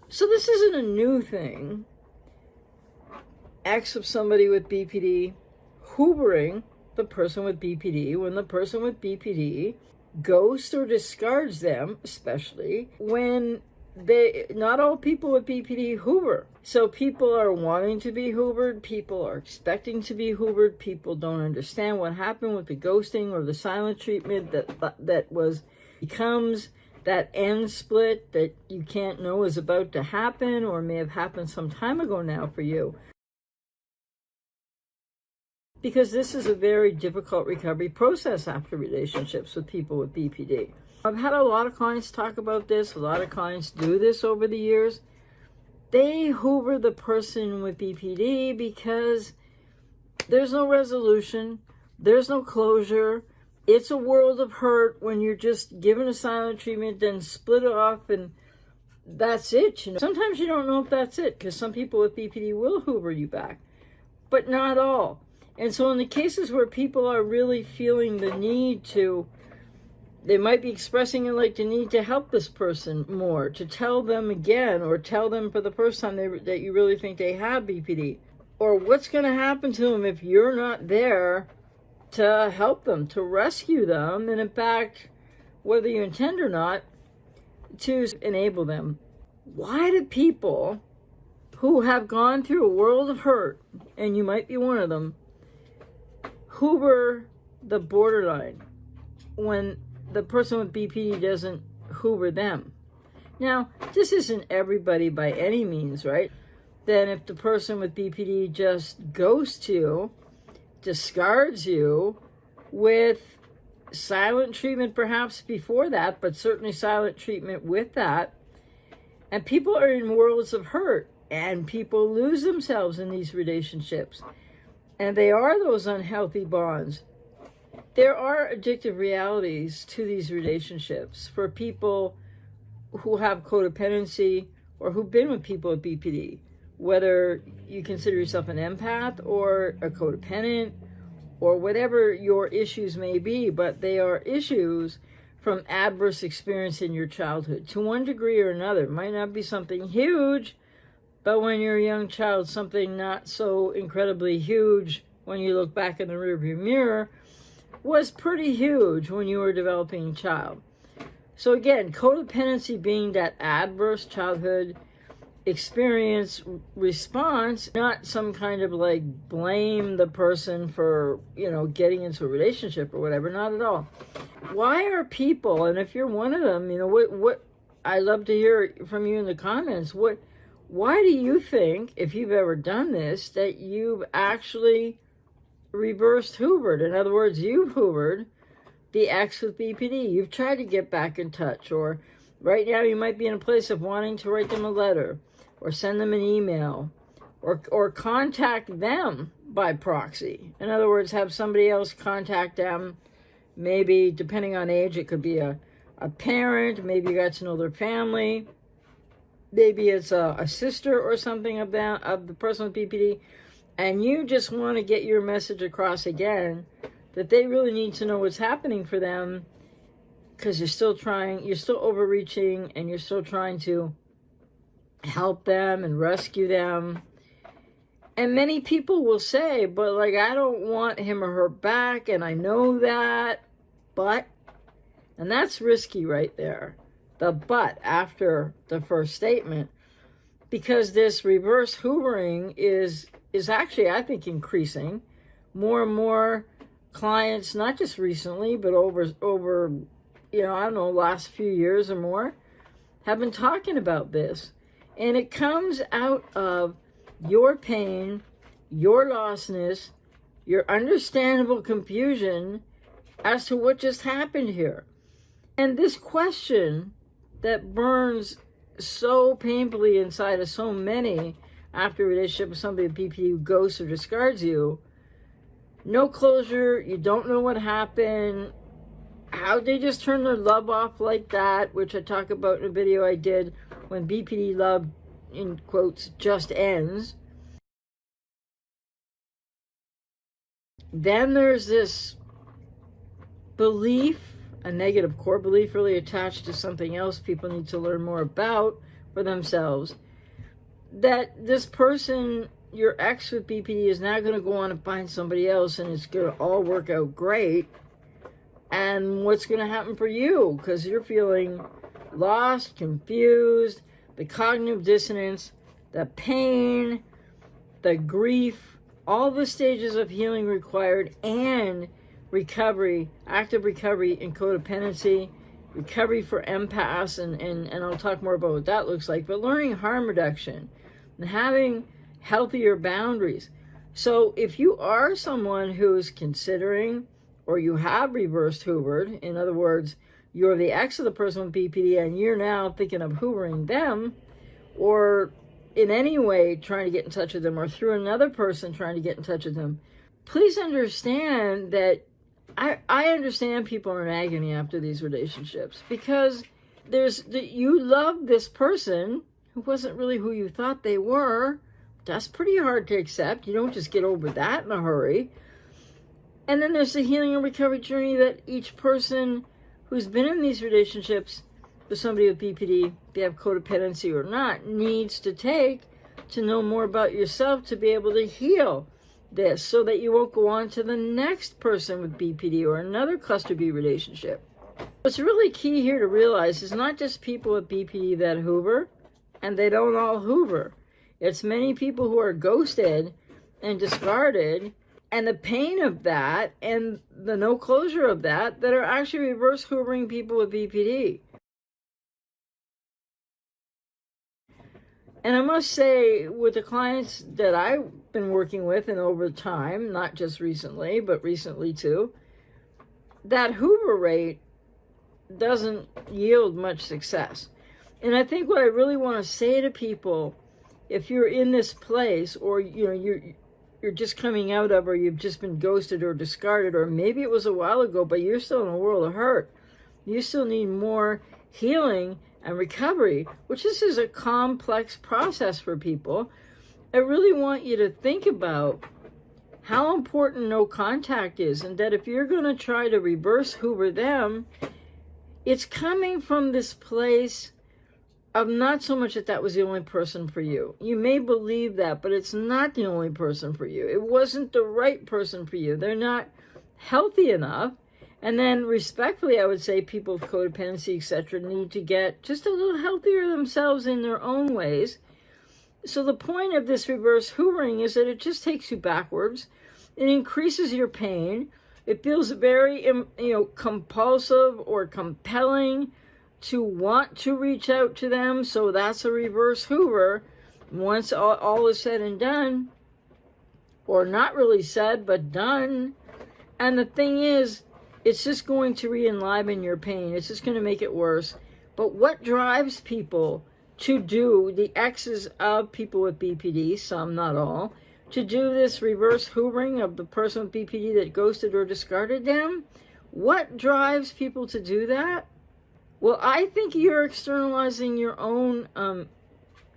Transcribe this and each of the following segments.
So this isn't a new thing. Acts of somebody with BPD hoovering the person with BPD when the person with BPD ghosts or discards them, especially when not all people with BPD hoover. So people are wanting to be hoovered, people are expecting to be hoovered, people don't understand what happened with the ghosting or the silent treatment that becomes that end split that you can't know is about to happen or may have happened some time ago now for you. Because this is a very difficult recovery process after relationships with people with BPD. I've had a lot of clients talk about this. A lot of clients do this over the years. They hoover the person with BPD because there's no resolution. There's no closure. It's a world of hurt when you're just given a silent treatment, then split off, and that's it. Sometimes you don't know if that's it, because some people with BPD will hoover you back, but not all. And so in the cases where people are really feeling the need to, they might be expressing it like the need to help this person more, to tell them again, or tell them for the first time that you really think they have BPD, or what's going to happen to them if you're not there to help them, to rescue them, and in fact, whether you intend or not, to enable them. Why do people who have gone through a world of hurt, and you might be one of them, hoover the borderline when the person with BPD doesn't hoover them? Now, this isn't everybody by any means, right? Then if the person with BPD just ghosts you, discards you with silent treatment perhaps before that, but certainly silent treatment with that, and people are in worlds of hurt, and people lose themselves in these relationships, and they are those unhealthy bonds. There are addictive realities to these relationships for people who have codependency or who've been with people with BPD, whether you consider yourself an empath or a codependent or whatever your issues may be, but they are issues from adverse experience in your childhood to one degree or another. It might not be something huge, but when you're a young child, something not so incredibly huge when you look back in the rearview mirror was pretty huge when you were a developing child. So again, codependency being that adverse childhood experience response, not some kind of like blame the person for, getting into a relationship or whatever, not at all. Why are people, and if you're one of them, what I'd love to hear from you in the comments, why do you think, if you've ever done this, that you've actually reversed hoovered? In other words, you've hoovered the ex with BPD. You've tried to get back in touch, or right now you might be in a place of wanting to write them a letter or send them an email or contact them by proxy. In other words, have somebody else contact them. Maybe, depending on age, it could be a parent. Maybe you got to know their family. Maybe it's a sister or something of the person with BPD. And you just want to get your message across again that they really need to know what's happening for them, because you're still overreaching, and you're still trying to help them and rescue them. And many people will say, but I don't want him or her back, and I know that, but, and that's risky right there. The but after the first statement, because this reverse hoovering is actually, I think, increasing. More and more clients, not just recently, but over I don't know, last few years or more, have been talking about this. And it comes out of your pain, your lostness, your understandable confusion as to what just happened here. And this question that burns so painfully inside of so many after a relationship with somebody with BPD who ghosts or discards you, no closure, you don't know what happened, how they just turn their love off like that, which I talk about in a video I did, when BPD love, in quotes, just ends. Then there's this belief, a negative core belief really attached to something else people need to learn more about, for themselves that this person, your ex with BPD, is now going to go on and find somebody else and it's going to all work out great. And what's going to happen for you? Because you're feeling lost, confused, the cognitive dissonance, the pain, the grief, all the stages of healing required, and recovery, active recovery in codependency, recovery for empaths, and I'll talk more about what that looks like, but learning harm reduction and having healthier boundaries. So if you are someone who's considering, or you have reversed Hoovered, in other words, you're the ex of the person with BPD and you're now thinking of Hoovering them, or in any way trying to get in touch with them, or through another person trying to get in touch with them, please understand that I understand people are in agony after these relationships, because you love this person who wasn't really who you thought they were. That's pretty hard to accept. You don't just get over that in a hurry. And then there's the healing and recovery journey that each person who's been in these relationships with somebody with BPD, they have codependency or not, needs to take to know more about yourself, to be able to heal this, so that you won't go on to the next person with BPD or another cluster B relationship. What's really key here to realize is not just people with BPD that Hoover, and they don't all Hoover. It's many people who are ghosted and discarded, and the pain of that and the no closure of that are actually reverse Hoovering people with BPD. And I must say, with the clients that I've been working with and over time, not just recently, but recently too, that Hoover rate doesn't yield much success. And I think what I really want to say to people, if you're in this place, or you're just coming out of, or you've just been ghosted or discarded, or maybe it was a while ago, but you're still in a world of hurt, you still need more healing and recovery, which this is a complex process for people. I really want you to think about how important no contact is, and that if you're going to try to reverse Hoover them, it's coming from this place of not so much that was the only person for you. You may believe that, but it's not the only person for you. It wasn't the right person for you. They're not healthy enough. And then respectfully, I would say people with codependency, etc., need to get just a little healthier themselves in their own ways. So the point of this reverse Hoovering is that it just takes you backwards. It increases your pain. It feels very, compulsive or compelling to want to reach out to them. So that's a reverse Hoover. Once all is said and done, or not really said, but done. And the thing is, it's just going to re-enliven your pain. It's just going to make it worse. But what drives people to do, the exes of people with BPD, some, not all, to do this reverse Hoovering of the person with BPD that ghosted or discarded them? What drives people to do that? Well, I think you're externalizing your own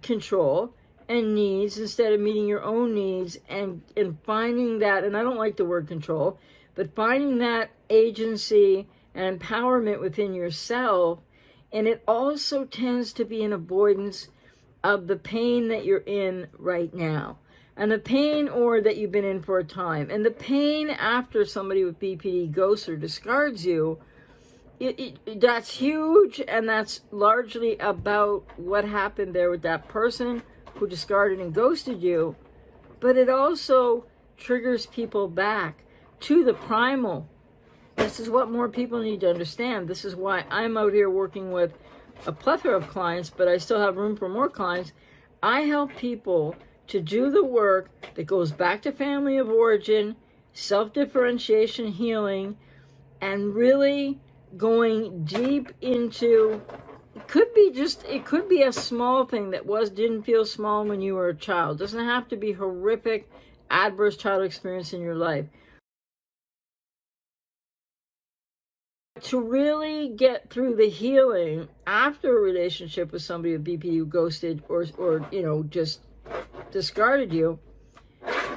control and needs instead of meeting your own needs, and finding that, and I don't like the word control, but finding that agency and empowerment within yourself. And it also tends to be an avoidance of the pain that you're in right now, and the pain or that you've been in for a time, and the pain after somebody with BPD ghosts or discards you. That's huge, and that's largely about what happened there with that person who discarded and ghosted you. But it also triggers people back to the primal. This is what more people need to understand. This is why I'm out here working with a plethora of clients, but I still have room for more clients. I help people to do the work that goes back to family of origin, self-differentiation healing, and really going deep into, it could be a small thing that didn't feel small when you were a child. It doesn't have to be horrific, adverse childhood experience in your life. To really get through the healing after a relationship with somebody with BPD who ghosted or just discarded you,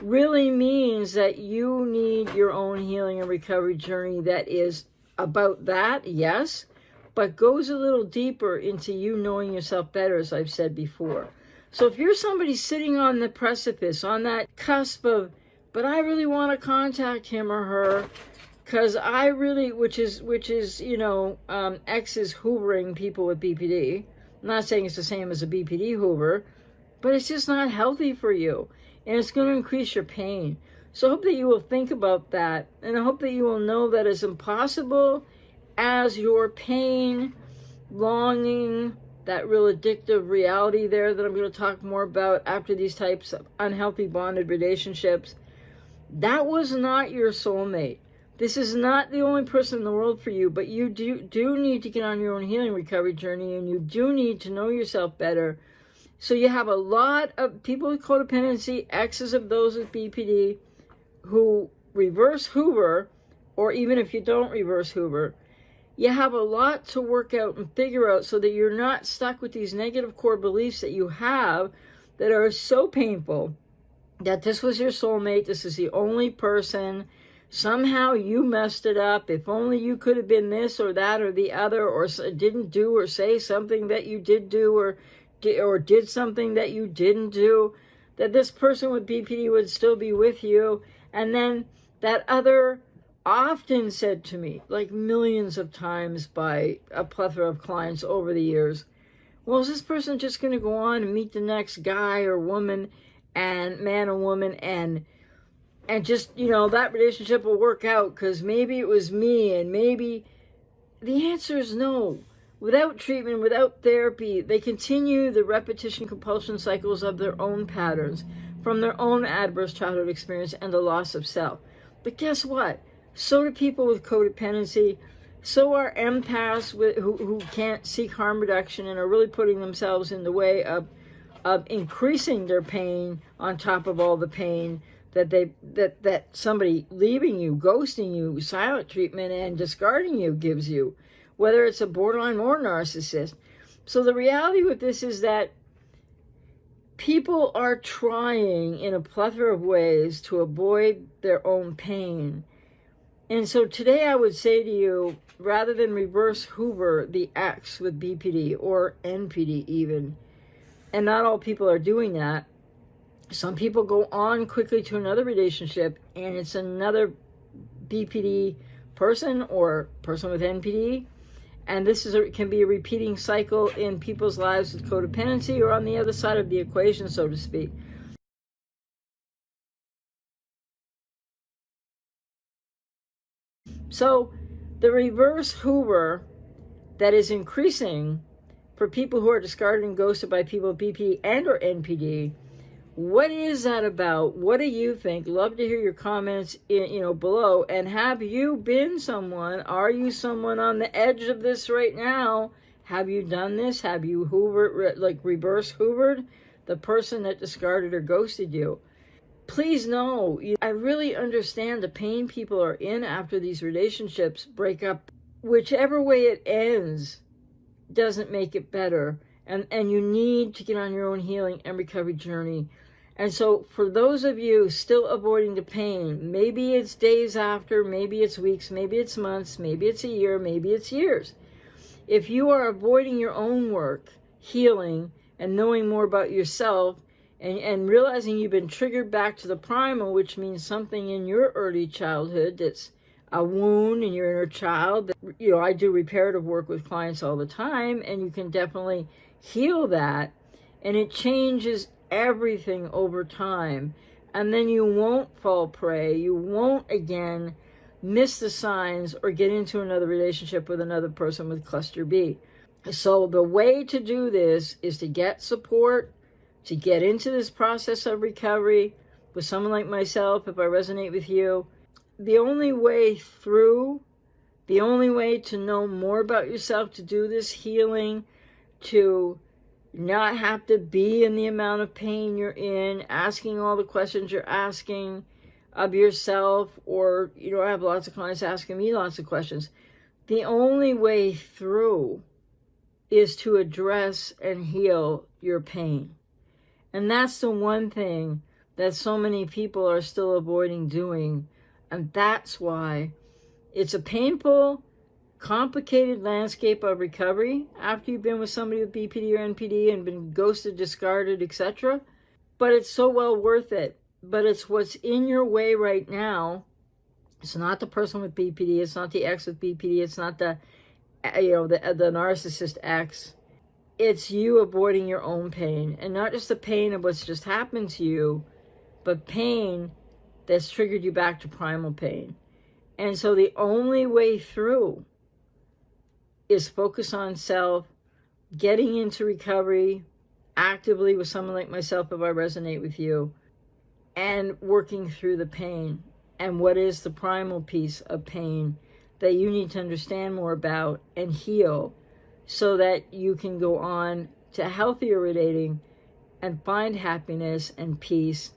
really means that you need your own healing and recovery journey that is about that, yes, but goes a little deeper into you knowing yourself better, as I've said before. So if you're somebody sitting on the precipice, on that cusp of, but I really want to contact him or her, because I really, which is X is hoovering people with BPD. I'm not saying it's the same as a BPD hoover, but it's just not healthy for you, and it's going to increase your pain. So I hope that you will think about that, and I hope that you will know that as impossible as your pain, longing, that real addictive reality there that I'm going to talk more about after these types of unhealthy bonded relationships, that was not your soulmate. This is not the only person in the world for you, but you do need to get on your own healing recovery journey, and you do need to know yourself better. So you have a lot of people with codependency, exes of those with BPD, who reverse hoover, or even if you don't reverse hoover, you have a lot to work out and figure out so that you're not stuck with these negative core beliefs that you have that are so painful, that this was your soulmate, this is the only person, somehow you messed it up, if only you could have been this or that or the other, or didn't do or say something that you did do, or did something that you didn't do, that this person with BPD would still be with you. And then that other often said to me, like millions of times by a plethora of clients over the years, well, is this person just going to go on and meet the next guy or woman, and man or woman, and just, that relationship will work out because maybe it was me, and maybe the answer is no. Without treatment, without therapy, they continue the repetition compulsion cycles of their own patterns from their own adverse childhood experience and the loss of self. But guess what? So do people with codependency. So are empaths who can't seek harm reduction and are really putting themselves in the way of increasing their pain on top of all the pain that somebody leaving you, ghosting you, silent treatment, and discarding you gives you, whether it's a borderline or narcissist. So the reality with this is that people are trying in a plethora of ways to avoid their own pain. And so today I would say to you, rather than reverse hoover the X with BPD or NPD even, and not all people are doing that. Some people go on quickly to another relationship, and it's another BPD person or person with NPD. And this can be a repeating cycle in people's lives with codependency, or on the other side of the equation, so to speak. So the reverse hoover that is increasing for people who are discarded and ghosted by people with BPD and or NPD, what is that about? What do you think? Love to hear your comments below. And have you been someone? Are you someone on the edge of this right now? Have you done this? Have you reverse hoovered the person that discarded or ghosted you? Please know, I really understand the pain people are in after these relationships break up. Whichever way it ends doesn't make it better. And you need to get on your own healing and recovery journey. And so for those of you still avoiding the pain, maybe it's days after, maybe it's weeks, maybe it's months, maybe it's a year, maybe it's years. If you are avoiding your own work, healing, and knowing more about yourself, and realizing you've been triggered back to the primal, which means something in your early childhood that's a wound in your inner child. I do reparative work with clients all the time, and you can definitely heal that, and it changes everything over time. And then you won't fall prey. You won't again miss the signs or get into another relationship with another person with cluster B. So the way to do this is to get support, to get into this process of recovery with someone like myself, if I resonate with you. The only way through, the only way to know more about yourself, to do this healing, to not have to be in the amount of pain you're in, asking all the questions you're asking of yourself, or, I have lots of clients asking me lots of questions. The only way through is to address and heal your pain. And that's the one thing that so many people are still avoiding doing. And that's why it's a painful, complicated landscape of recovery after you've been with somebody with BPD or NPD and been ghosted, discarded, etc. But it's so well worth it. But it's what's in your way right now. It's not the person with BPD. It's not the ex with BPD. It's not the narcissist ex. It's you avoiding your own pain, and not just the pain of what's just happened to you, but pain that's triggered you back to primal pain. And so the only way through is focus on self, getting into recovery actively with someone like myself, if I resonate with you, and working through the pain. And what is the primal piece of pain that you need to understand more about and heal, so that you can go on to healthier relating and find happiness and peace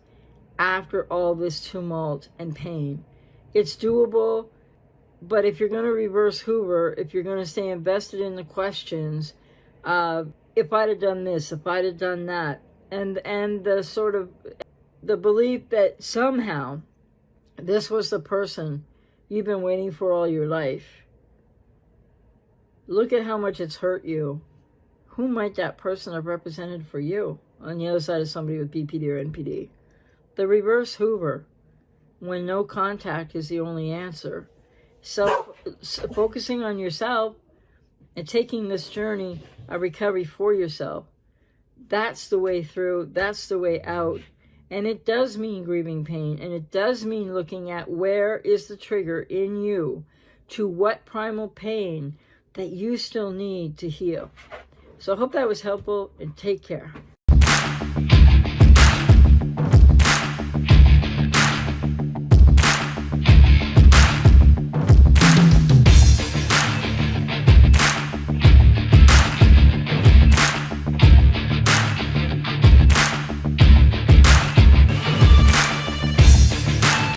after all this tumult and pain. It's doable, but if you're going to reverse Hoover, if you're going to stay invested in the questions, if I'd have done this, if I'd have done that, and the sort of the belief that somehow this was the person you've been waiting for all your life. Look at how much it's hurt you. Who might that person have represented for you on the other side of somebody with BPD or NPD? The reverse Hoover, when no contact is the only answer. Focusing on yourself and taking this journey of recovery for yourself. That's the way through. That's the way out. And it does mean grieving pain. And it does mean looking at where is the trigger in you to what primal pain that you still need to heal. So I hope that was helpful, and take care.